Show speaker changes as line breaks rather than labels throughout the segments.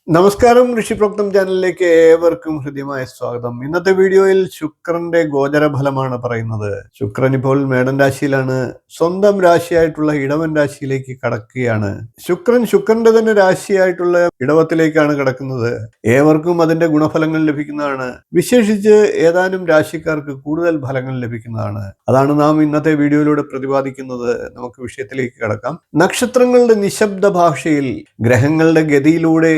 നമസ്കാരം, ഋഷിപ്രോക്തം ചാനലിലേക്ക് ഏവർക്കും ഹൃദ്യമായ സ്വാഗതം. ഇന്നത്തെ വീഡിയോയിൽ ശുക്രന്റെ ഗോചരഫലമാണ് പറയുന്നത്. ശുക്രൻ ഇപ്പോൾ മേടൻ രാശിയിലാണ്, സ്വന്തം രാശിയായിട്ടുള്ള ഇടവൻ രാശിയിലേക്ക് കടക്കുകയാണ്. ശുക്രന്റെ തന്നെ രാശിയായിട്ടുള്ള ഇടവത്തിലേക്കാണ് കടക്കുന്നത്. ഏവർക്കും അതിന്റെ ഗുണഫലങ്ങൾ ലഭിക്കുന്നതാണ്. വിശേഷിച്ച് ഏതാനും രാശിക്കാർക്ക് കൂടുതൽ ഫലങ്ങൾ ലഭിക്കുന്നതാണ്. അതാണ് നാം ഇന്നത്തെ വീഡിയോയിലൂടെ പ്രതിപാദിക്കുന്നത്. നമുക്ക് വിഷയത്തിലേക്ക് കടക്കാം. നക്ഷത്രങ്ങളുടെ നിശബ്ദ ഭാഷയിൽ ഗ്രഹങ്ങളുടെ ഗതിയിലൂടെ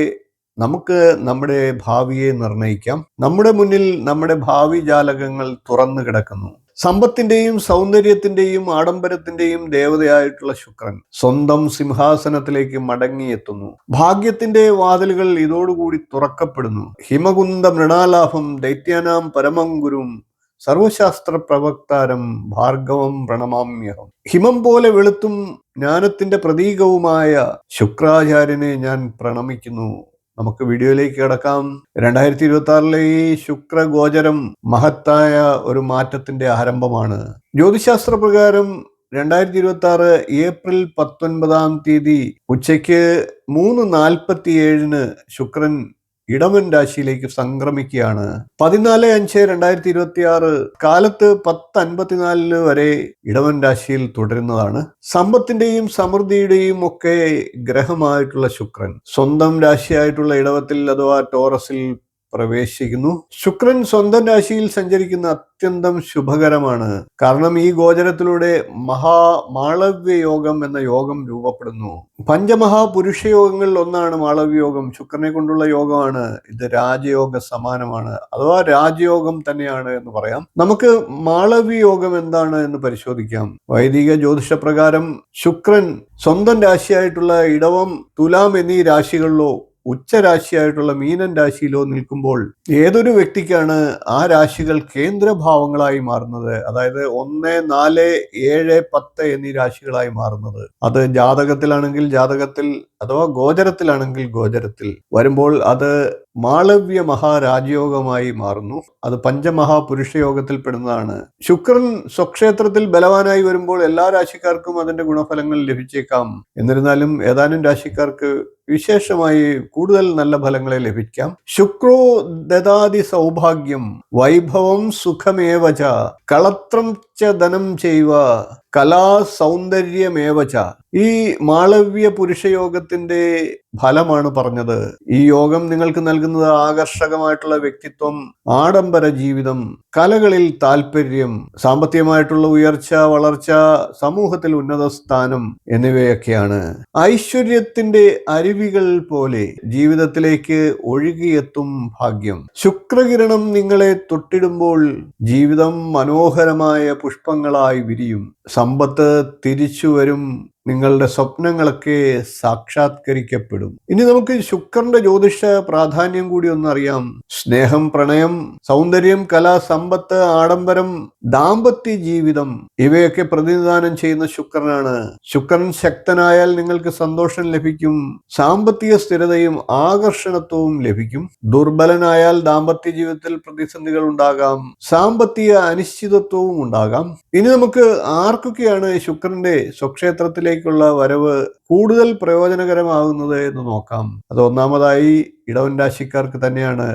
നമുക്ക് നമ്മുടെ ഭാവിയെ നിർണയിക്കാം. നമ്മുടെ മുന്നിൽ നമ്മുടെ ഭാവി ജാലകങ്ങൾ തുറന്നു കിടക്കുന്നു. സമ്പത്തിന്റെയും സൗന്ദര്യത്തിന്റെയും ആഡംബരത്തിന്റെയും ദേവതയായിട്ടുള്ള ശുക്രൻ സ്വന്തം സിംഹാസനത്തിലേക്ക് മടങ്ങിയെത്തുന്നു. ഭാഗ്യത്തിന്റെ വാതിലുകൾ ഇതോടുകൂടി തുറക്കപ്പെടുന്നു. ഹിമകുന്ദ മൃണാലാഭം ദൈത്യാനാം പരമംഗുരും സർവശാസ്ത്ര പ്രവക്താരം ഭാർഗവം പ്രണമാമ്യഹം. ഹിമം പോലെ വെളുത്തും ജ്ഞാനത്തിന്റെ പ്രതീകവുമായ ശുക്രാചാര്യനെ ഞാൻ പ്രണമിക്കുന്നു. നമുക്ക് വീഡിയോയിലേക്ക് കിടക്കാം. 2026 ഈ ശുക്രഗോചരം മഹത്തായ ഒരു മാറ്റത്തിന്റെ ആരംഭമാണ്. ജ്യോതിശാസ്ത്ര പ്രകാരം 2026 ഏപ്രിൽ 19 ഉച്ചയ്ക്ക് 3:47 ശുക്രൻ ഇടവൻ രാശിയിലേക്ക് സംക്രമിക്കുകയാണ്. 14/5/2026 കാലത്ത് 10:54 വരെ ഇടവൻ രാശിയിൽ തുടരുന്നതാണ്. സമ്പത്തിന്റെയും സമൃദ്ധിയുടെയും ഒക്കെ ഗ്രഹമായിട്ടുള്ള ശുക്രൻ സ്വന്തം രാശിയായിട്ടുള്ള ഇടവത്തിൽ അഥവാ ടോറസിൽ പ്രവേശിക്കുന്നു. ശുക്രൻ സ്വന്തം രാശിയിൽ സഞ്ചരിക്കുന്ന അത്യന്തം ശുഭകരമാണ്. കാരണം ഈ ഗോചരത്തിലൂടെ മാളവ്യ യോഗം എന്ന യോഗം രൂപപ്പെടുന്നു. പഞ്ചമഹാപുരുഷ യോഗങ്ങളിൽ ഒന്നാണ് മാളവ്യ യോഗം. ശുക്രനെ കൊണ്ടുള്ള യോഗമാണ് ഇത്. രാജയോഗ സമാനമാണ്, അഥവാ രാജയോഗം തന്നെയാണ് എന്ന് പറയാം. നമുക്ക് മാളവ്യ യോഗം എന്താണ് എന്ന് പരിശോധിക്കാം. വൈദിക ജ്യോതിഷ പ്രകാരം ശുക്രൻ സ്വന്തം രാശിയായിട്ടുള്ള ഇടവം, തുലാം എന്നീ രാശികളിലോ ഉച്ചരാശിയായിട്ടുള്ള മീനൻ രാശിയിലോ നിൽക്കുമ്പോൾ ഏതൊരു വ്യക്തിക്കാണ് ആ രാശികൾ കേന്ദ്രഭാവങ്ങളായി മാറുന്നത്, അതായത് 1, 4, 7, 10 എന്നീ രാശികളായി മാറുന്നത്. അത് ജാതകത്തിലാണെങ്കിൽ ജാതകത്തിൽ, അഥവാ ഗോചരത്തിലാണെങ്കിൽ ഗോചരത്തിൽ വരുമ്പോൾ അത് മാളവ്യ മഹാരാജയോഗമായി മാറുന്നു. അത് പഞ്ചമഹാപുരുഷ യോഗത്തിൽ പെടുന്നതാണ്. ശുക്രൻ സ്വക്ഷേത്രത്തിൽ ബലവാനായി വരുമ്പോൾ എല്ലാ രാശിക്കാർക്കും അതിന്റെ ഗുണഫലങ്ങൾ ലഭിച്ചേക്കാം. എന്നിരുന്നാലും ഏതാനും രാശിക്കാർക്ക് വിശേഷമായി കൂടുതൽ നല്ല ഫലങ്ങളെ ലഭിക്കാം. ശുക്രോ ദദാതി സൗഭാഗ്യം വൈഭവം സുഖമേവച കളത്രം ച ധനം ചെയ്വ കലാ സൗന്ദര്യമേവച. ഈ മാളവ്യ പുരുഷയോഗത്തിന്റെ ഫലമാണ് പറഞ്ഞത്. ഈ യോഗം നിങ്ങൾക്ക് നൽകുന്നത് ആകർഷകമായിട്ടുള്ള വ്യക്തിത്വം, ആഡംബര ജീവിതം, കലകളിൽ താല്പര്യം, സാമ്പത്തികമായിട്ടുള്ള ഉയർച്ച, വളർച്ച, സമൂഹത്തിൽ ഉന്നത സ്ഥാനം എന്നിവയൊക്കെയാണ്. ഐശ്വര്യത്തിന്റെ അരുവികൾ പോലെ ജീവിതത്തിലേക്ക് ഒഴുകിയെത്തും ഭാഗ്യം. ശുക്രകിരണം നിങ്ങളെ തൊട്ടിടുമ്പോൾ ജീവിതം മനോഹരമായ പുഷ്പങ്ങളായി വിരിയും. സമ്പത്ത് തിരിച്ചു വരും. നിങ്ങളുടെ സ്വപ്നങ്ങളൊക്കെ സാക്ഷാത്കരിക്കപ്പെടും. ഇനി നമുക്ക് ശുക്രന്റെ ജ്യോതിഷ പ്രാധാന്യം കൂടി ഒന്നറിയാം. സ്നേഹം, പ്രണയം, സൗന്ദര്യം, കല, സമ്പത്ത്, ആഡംബരം, ദാമ്പത്യ ജീവിതം ഇവയൊക്കെ പ്രതിനിധാനം ചെയ്യുന്ന ശുക്രനാണ്. ശുക്രൻ ശക്തനായാൽ നിങ്ങൾക്ക് സന്തോഷം ലഭിക്കും. സാമ്പത്തിക സ്ഥിരതയും ആകർഷണത്വവും ലഭിക്കും. ദുർബലനായാൽ ദാമ്പത്യ ജീവിതത്തിൽ പ്രതിസന്ധികൾ ഉണ്ടാകാം, സാമ്പത്തിക അനിശ്ചിതത്വവും ഉണ്ടാകാം. ഇനി നമുക്ക് ആർക്കൊക്കെയാണ് ശുക്രന്റെ സ്വക്ഷേത്രത്തിലേക്ക് വരവ് കൂടുതൽ പ്രയോജനകരമാകുന്നത് എന്ന് നോക്കാം. അത് ഒന്നാമതായി ഇടവൻ രാശിക്കാർക്ക് തന്നെയാണ്.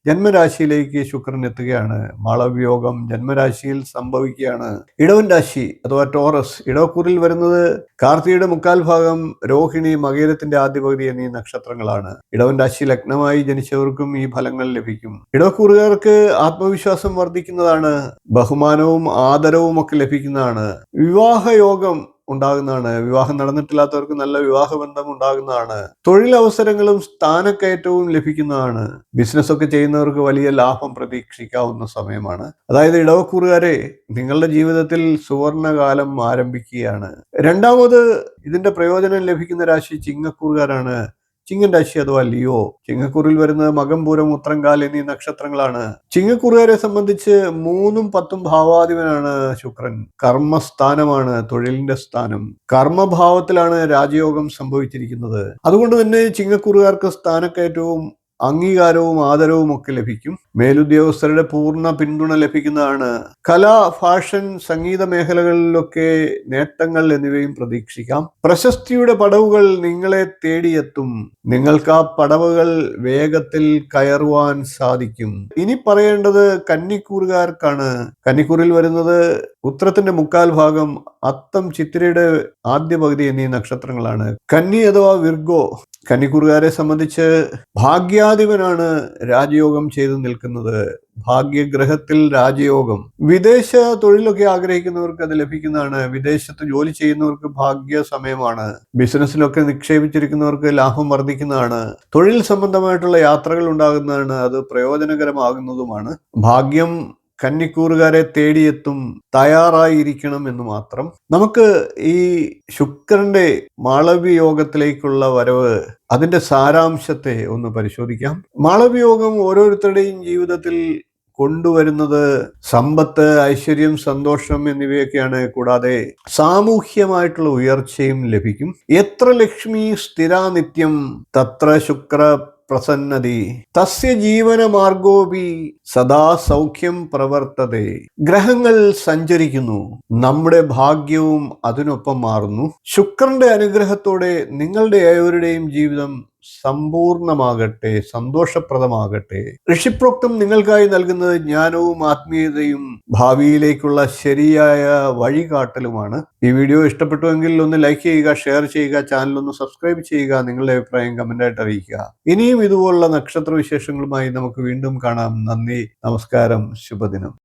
ജന്മരാശിയിലേക്ക് ശുക്രൻ എത്തുകയാണ്. മാളവ്യോഗം ജന്മരാശിയിൽ സംഭവിക്കുകയാണ്. ഇടവൻ രാശി അഥവാ ടോറസ് ഇടവക്കൂറിൽ വരുന്നത് കാർത്തികയുടെ 1/4 ഭാഗം, രോഹിണി, മകയിരത്തിന്റെ ആദ്യ പകുതി എന്നീ നക്ഷത്രങ്ങളാണ്. ഇടവൻ രാശി ലഗ്നമായി ജനിച്ചവർക്കും ഈ ഫലങ്ങൾ ലഭിക്കും. ഇടവക്കൂറുകാർക്ക് ആത്മവിശ്വാസം വർദ്ധിക്കുന്നതാണ്. ബഹുമാനവും ആദരവും ഒക്കെ ലഭിക്കുന്നതാണ്. വിവാഹയോഗം ഉണ്ടാകുന്നതാണ്. വിവാഹം നടന്നിട്ടില്ലാത്തവർക്ക് നല്ല വിവാഹബന്ധം ഉണ്ടാകുന്നതാണ്. തൊഴിലവസരങ്ങളും സ്ഥാനക്കയറ്റവും ലഭിക്കുന്നതാണ്. ബിസിനസ് ഒക്കെ ചെയ്യുന്നവർക്ക് വലിയ ലാഭം പ്രതീക്ഷിക്കാവുന്ന സമയമാണ്. അതായത് ഇടവക്കൂറുകാരെ, നിങ്ങളുടെ ജീവിതത്തിൽ സുവർണകാലം ആരംഭിക്കുകയാണ്. രണ്ടാമത് ഇതിന്റെ പ്രയോജനം ലഭിക്കുന്ന രാശി ചിങ്ങക്കൂറുകാരാണ്. ചിങ്ങൻ രാശി അഥവാ ലിയോ. ചിങ്ങക്കൂറിൽ വരുന്നത് മകം, പൂരം, ഉത്രങ്കാൽ എന്നീ നക്ഷത്രങ്ങളാണ്. ചിങ്ങക്കൂറുകാരെ സംബന്ധിച്ച് 3ഉം 10ഉം ഭാവാധിപനാണ് ശുക്രൻ. കർമ്മസ്ഥാനമാണ്, തൊഴിലിന്റെ സ്ഥാനം. കർമ്മഭാവത്തിലാണ് രാജയോഗം സംഭവിച്ചിരിക്കുന്നത്. അതുകൊണ്ട് തന്നെ ചിങ്ങക്കൂറുകാർക്ക് സ്ഥാനക്കയറ്റവും അംഗീകാരവും ആദരവും ഒക്കെ ലഭിക്കും. മേലുദ്യോഗസ്ഥരുടെ പൂർണ്ണ പിന്തുണ ലഭിക്കുന്നതാണ്. കല, ഫാഷൻ, സംഗീത മേഖലകളിലൊക്കെ നേട്ടങ്ങൾ എന്നിവയും പ്രതീക്ഷിക്കാം. പ്രശസ്തിയുടെ പടവുകൾ നിങ്ങളെ തേടിയെത്തും. നിങ്ങൾക്ക് ആ പടവുകൾ വേഗത്തിൽ കയറുവാൻ സാധിക്കും. ഇനി പറയേണ്ടത് കന്നിക്കൂറുകാർക്കാണ്. കന്നിക്കൂറിൽ വരുന്നത് ഉത്രത്തിന്റെ മുക്കാൽ ഭാഗം, അത്തം, ചിത്തിരയുടെ ആദ്യ പകുതി എന്നീ നക്ഷത്രങ്ങളാണ്. കന്നി അഥവാ വിർഗോ കന്നിക്കൂറുകാരെ സംബന്ധിച്ച് ഭാഗ്യാധിപനാണ് രാജയോഗം ചെയ്തു നിൽക്കുന്നത്. ഭാഗ്യഗ്രഹത്തിൽ രാജയോഗം. വിദേശ തൊഴിലൊക്കെ ആഗ്രഹിക്കുന്നവർക്ക് അത് ലഭിക്കുന്നതാണ്. വിദേശത്ത് ജോലി ചെയ്യുന്നവർക്ക് ഭാഗ്യ സമയമാണ്. ബിസിനസ്സിലൊക്കെ നിക്ഷേപിച്ചിരിക്കുന്നവർക്ക് ലാഭം വർദ്ധിക്കുന്നതാണ്. തൊഴിൽ സംബന്ധമായിട്ടുള്ള യാത്രകൾ ഉണ്ടാകുന്നതാണ്. അത് പ്രയോജനകരമാകുന്നതുമാണ്. ഭാഗ്യം കന്നിക്കൂറുകാരെ തേടിയെത്തും. തയ്യാറായിരിക്കണം എന്ന് മാത്രം. നമുക്ക് ഈ ശുക്രന്റെ മാളവ്യയോഗത്തിലേക്കുള്ള വരവ്, അതിന്റെ സാരാംശത്തെ ഒന്ന് പരിശോധിക്കാം. മാളവ്യയോഗം ഓരോരുത്തരുടെയും ജീവിതത്തിൽ കൊണ്ടുവരുന്നത് സമ്പത്ത്, ഐശ്വര്യം, സന്തോഷം എന്നിവയൊക്കെയാണ്. കൂടാതെ സാമൂഹ്യമായിട്ടുള്ള ഉയർച്ചയും ലഭിക്കും. എത്ര ലക്ഷ്മി സ്ഥിരാ നിത്യം തത്ര ശുക്ര പ്രസന്നതി തസ്യ ജീവനമാർഗോപി സദാ സൗഖ്യം പ്രവർത്തതേ. ഗ്രഹങ്ങൾ സഞ്ചരിക്കുന്നു, നമ്മുടെ ഭാഗ്യവും അതിനൊപ്പം മാറുന്നു. ശുക്രന്റെ അനുഗ്രഹത്തോടെ നിങ്ങളുടെ ഏവരുടെയും ജീവിതം സമ്പൂർണമാകട്ടെ, സന്തോഷപ്രദമാകട്ടെ. ഋഷിപ്രോക്തം നിങ്ങൾക്കായി നൽകുന്നത് ജ്ഞാനവും ആത്മീയതയും ഭാവിയിലേക്കുള്ള ശരിയായ വഴികാട്ടലുമാണ്. ഈ വീഡിയോ ഇഷ്ടപ്പെട്ടുവെങ്കിൽ ഒന്ന് ലൈക്ക് ചെയ്യുക, ഷെയർ ചെയ്യുക, ചാനൽ ഒന്ന് സബ്സ്ക്രൈബ് ചെയ്യുക, നിങ്ങളുടെ അഭിപ്രായം കമന്റായിട്ട് അറിയിക്കുക. ഇനിയും ഇതുപോലുള്ള നക്ഷത്ര വിശേഷങ്ങളുമായി നമുക്ക് വീണ്ടും കാണാം. നന്ദി, നമസ്കാരം, ശുഭദിനം.